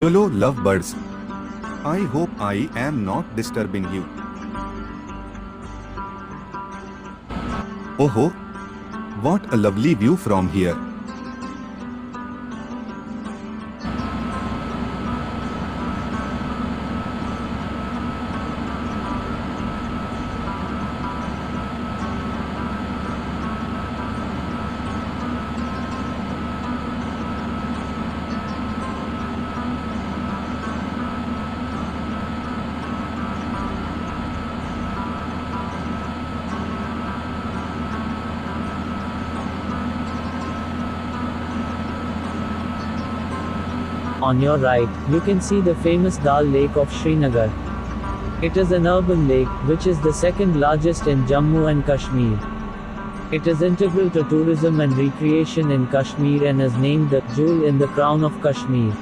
Hello lovebirds. I hope I am not disturbing you. Oh, what a lovely view from here. On your right, you can see the famous Dal Lake of Srinagar. It is an urban lake, which is the second largest in Jammu and Kashmir. It is integral to tourism and recreation in Kashmir and is named the jewel in the crown of Kashmir.